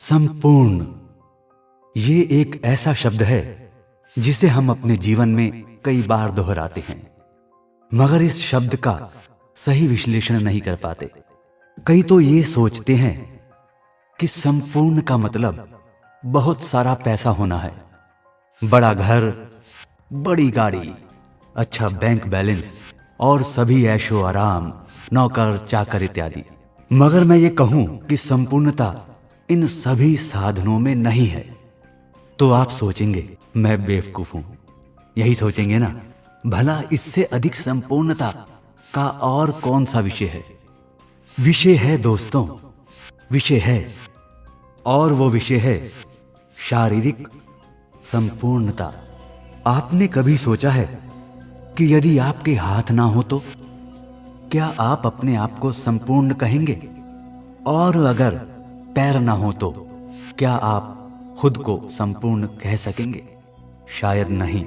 संपूर्ण ये एक ऐसा शब्द है जिसे हम अपने जीवन में कई बार दोहराते हैं, मगर इस शब्द का सही विश्लेषण नहीं कर पाते। कई तो ये सोचते हैं कि संपूर्ण का मतलब बहुत सारा पैसा होना है, बड़ा घर, बड़ी गाड़ी, अच्छा बैंक बैलेंस और सभी ऐशो आराम, नौकर चाकर इत्यादि। मगर मैं ये कहूं कि संपूर्णता इन सभी साधनों में नहीं है तो आप सोचेंगे मैं बेवकूफ हूं। यही सोचेंगे ना, भला इससे अधिक संपूर्णता का और कौन सा विषय है। विषय है दोस्तों, विषय है, और वो विषय है शारीरिक संपूर्णता। आपने कभी सोचा है कि यदि आपके हाथ ना हो तो क्या आप अपने आप को संपूर्ण कहेंगे? और अगर पैर ना हो तो क्या आप खुद को संपूर्ण कह सकेंगे? शायद नहीं।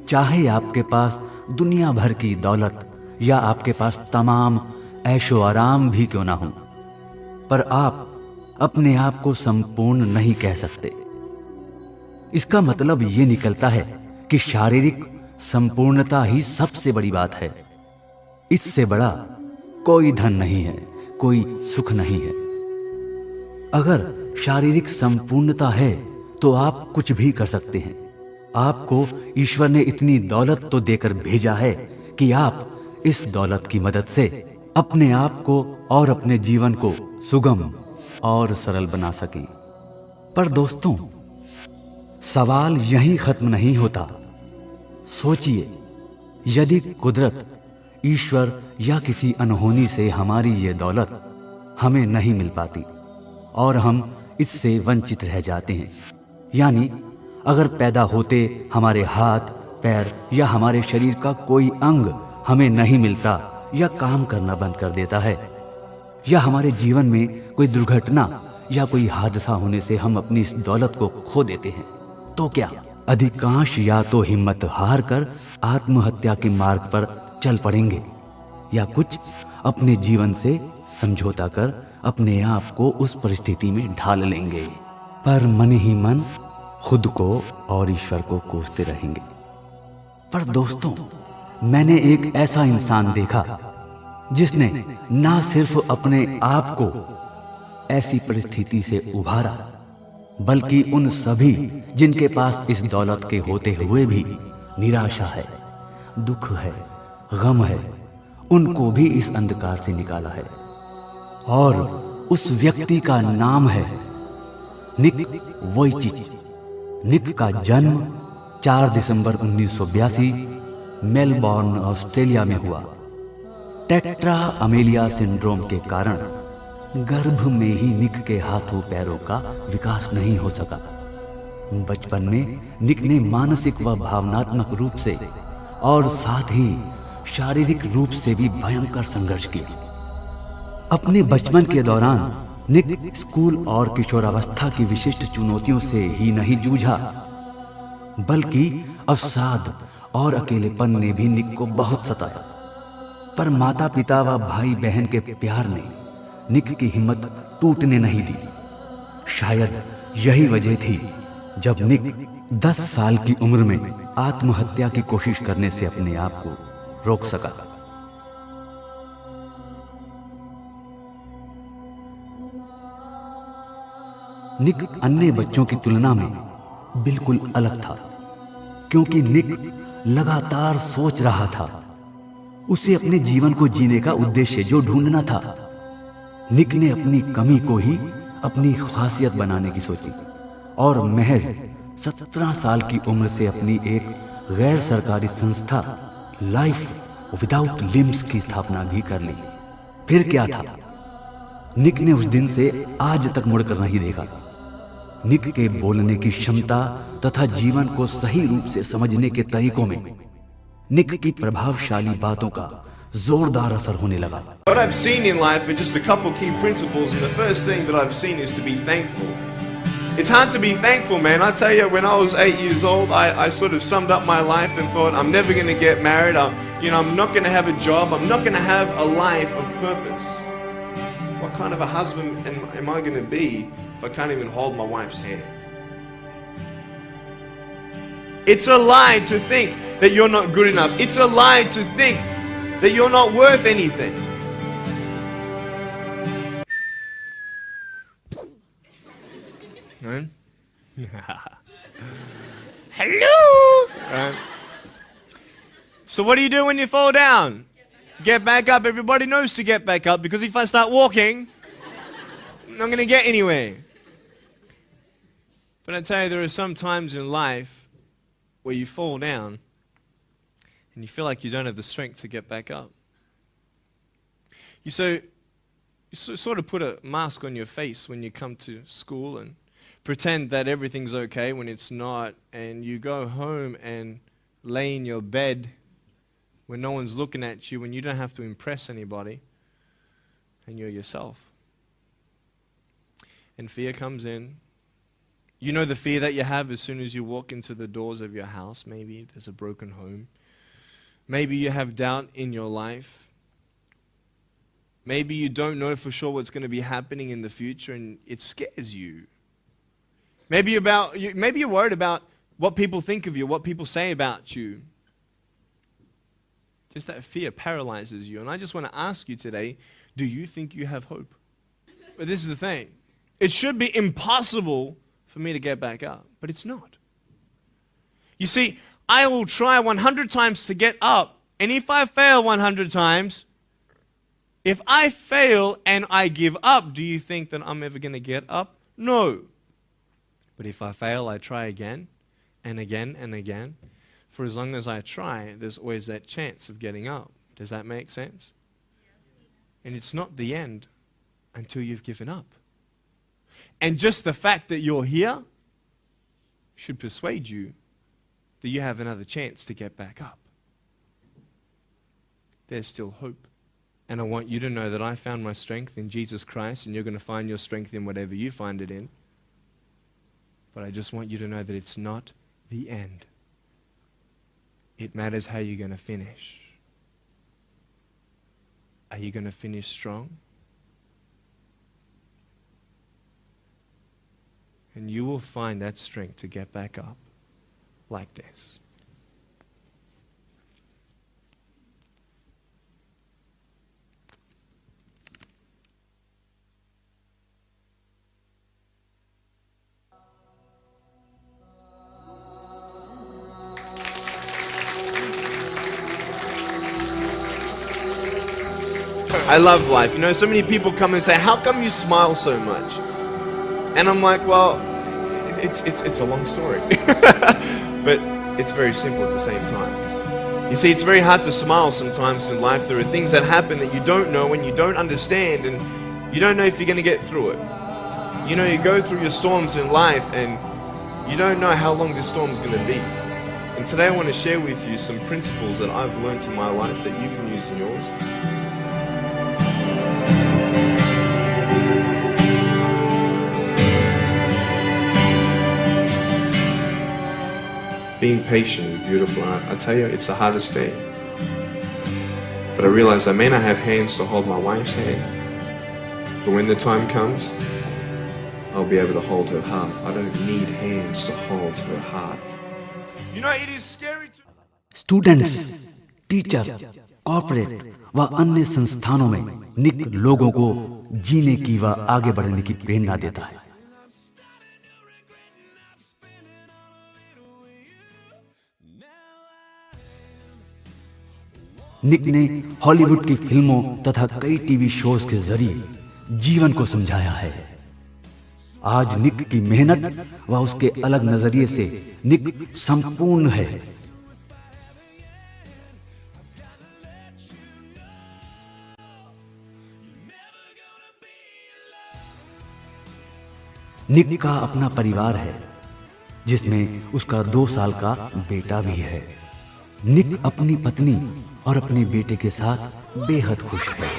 चाहे आपके पास दुनिया भर की दौलत या आपके पास तमाम ऐशो आराम भी क्यों ना हो, पर आप अपने आप को संपूर्ण नहीं कह सकते। इसका मतलब ये निकलता है कि शारीरिक संपूर्णता ही सबसे बड़ी बात है। इससे बड़ा कोई धन नहीं है, कोई सुख नहीं है। अगर शारीरिक संपूर्णता है तो आप कुछ भी कर सकते हैं। आपको ईश्वर ने इतनी दौलत तो देकर भेजा है कि आप इस दौलत की मदद से अपने आप को और अपने जीवन को सुगम और सरल बना सकें। पर दोस्तों, सवाल यहीं खत्म नहीं होता। सोचिए, यदि कुदरत, ईश्वर या किसी अनहोनी से हमारी ये दौलत हमें नहीं मिल पाती और हम इससे वंचित रह जाते हैं, यानी अगर पैदा होते हमारे हाथ, पैर या हमारे शरीर का कोई अंग हमें नहीं मिलता या काम करना बंद कर देता है, या हमारे जीवन में कोई दुर्घटना या कोई हादसा होने से हम अपनी इस दौलत को खो देते हैं, तो क्या अधिकांश या तो हिम्मत हार कर आत्महत्या के मार्ग पर चल पड़ेंगे, या कुछ अपने जीवन से समझौता कर अपने आप को उस परिस्थिति में ढाल लेंगे, पर मन ही मन खुद को और ईश्वर को कोसते रहेंगे। पर दोस्तों, मैंने एक ऐसा इंसान देखा जिसने ना सिर्फ अपने आप को ऐसी परिस्थिति से उभारा, बल्कि उन सभी जिनके पास इस दौलत के होते हुए भी निराशा है, दुख है, गम है, उनको भी इस अंधकार से निकाला है। और उस व्यक्ति का नाम है निक वोइचिच। निक का जन्म 4 दिसंबर 1982 मेलबॉर्न, ऑस्ट्रेलिया में हुआ। टेट्रा अमेलिया सिंड्रोम के कारण गर्भ में ही निक के हाथों पैरों का विकास नहीं हो सका। बचपन में निक ने मानसिक व भावनात्मक रूप से और साथ ही शारीरिक रूप से भी भयंकर संघर्ष किया। अपने बचपन के दौरान निक स्कूल और किशोरावस्था की विशिष्ट चुनौतियों से ही नहीं जूझा, बल्कि अवसाद और अकेलेपन ने भी निक को बहुत सताया। पर माता पिता व भाई बहन के प्यार ने निक की हिम्मत टूटने नहीं दी। शायद यही वजह थी जब निक 10 साल की उम्र में आत्महत्या की कोशिश करने से अपने आप को रोक सका। निक अन्य बच्चों की तुलना में बिल्कुल अलग था, क्योंकि निक लगातार सोच रहा था। उसे अपने जीवन को जीने का उद्देश्य जो ढूंढना था। निक ने अपनी कमी को ही अपनी खासियत बनाने की सोची और महज 17 साल की उम्र से अपनी एक गैर सरकारी संस्था लाइफ विदाउट लिम्स की स्थापना भी कर ली। फिर क्या था, निक ने उस दिन से आज तक मुड़कर नहीं देखा। निक के बोलने की क्षमता तथा जीवन को सही रूप से समझने के तरीकों में निक की प्रभावशाली बातों का जोरदार असर होने लगा। What I've seen in life are just a couple key principles, and the first thing that I've seen is to be thankful. It's hard to be thankful, man. I tell you, when I was 8 years old, I sort of summed up my life and thought, I'm never going to get married. I'm not going to have a job. I'm not going to have a life of purpose. What kind of a husband am I going to be if I can't even hold my wife's hand? It's a lie to think that you're not good enough. It's a lie to think that you're not worth anything. Right? Hello! Right? So what do you do when you fall down? Get back up. Everybody knows to get back up, because if I start walking, I'm not going to get anywhere. But I tell you, there are some times in life where you fall down and you feel like you don't have the strength to get back up. You sort of put a mask on your face when you come to school and pretend that everything's okay when it's not, and you go home and lay in your bed when no one's looking at you, when you don't have to impress anybody, and you're yourself. And fear comes in. You know the fear that you have as soon as you walk into the doors of your house. Maybe there's a broken home. Maybe you have doubt in your life. Maybe you don't know for sure what's going to be happening in the future, and it scares you. Maybe you're worried about what people think of you, what people say about you. Just that fear paralyzes you. And I just want to ask you today, do you think you have hope? But this is the thing. It should be impossible for me to get back up, but it's not. You see, I will try 100 times to get up, and if I fail 100 times, if I fail and I give up, do you think that I'm ever going to get up? No. But if I fail, I try again and again and again. For as long as I try, there's always that chance of getting up. Does that make sense? And it's not the end until you've given up. And just the fact that you're here should persuade you that you have another chance to get back up. There's still hope. And I want you to know that I found my strength in Jesus Christ, and you're going to find your strength in whatever you find it in. But I just want you to know that it's not the end. It matters how you're going to finish. Are you going to finish strong? And you will find that strength to get back up like this. I love life. You know, so many people come and say, how come you smile so much? And I'm like, well, it's a long story. But it's very simple at the same time. You see, it's very hard to smile sometimes in life. There are things that happen that you don't know and you don't understand, and you don't know if you're going to get through it. You know, you go through your storms in life and you don't know how long this storm is going to be. And today I want to share with you some principles that I've learned in my life that you can use in yours. Being patient is beautiful. I tell you, it's the hardest thing. But I realize I may not have hands to hold my wife's hand, but when the time comes, I'll be able to hold her heart. I don't need hands to hold her heart. You know, it is scary to... students, teacher, corporate व अन्य संस्थानों में निक लोगों को जीने की व आगे बढ़ने की प्रेरणा देता है। निक ने हॉलीवुड की फिल्मों तथा कई टीवी शोज के जरिए जीवन को समझाया है। आज निक की मेहनत व उसके अलग नजरिए से निक संपूर्ण है। निक का अपना परिवार है, जिसमें उसका 2 साल का बेटा भी है। निक अपनी पत्नी और अपने बेटे के साथ बेहद खुश है।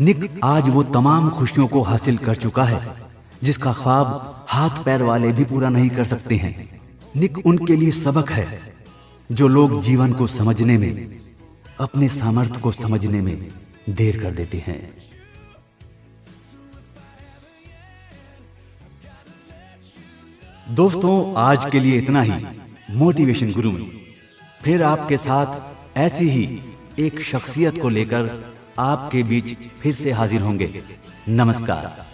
निक आज वो तमाम खुशियों को हासिल कर चुका है जिसका ख्वाब हाथ पैर वाले भी पूरा नहीं कर सकते हैं। निक उनके लिए सबक है जो लोग जीवन को समझने में अपने सामर्थ्य को समझने में देर कर देते हैं। दोस्तों, आज के लिए इतना ही। मोटिवेशन गुरु में फिर आपके साथ ऐसी ही एक शख्सियत को लेकर आपके बीच फिर से हाजिर होंगे। नमस्कार।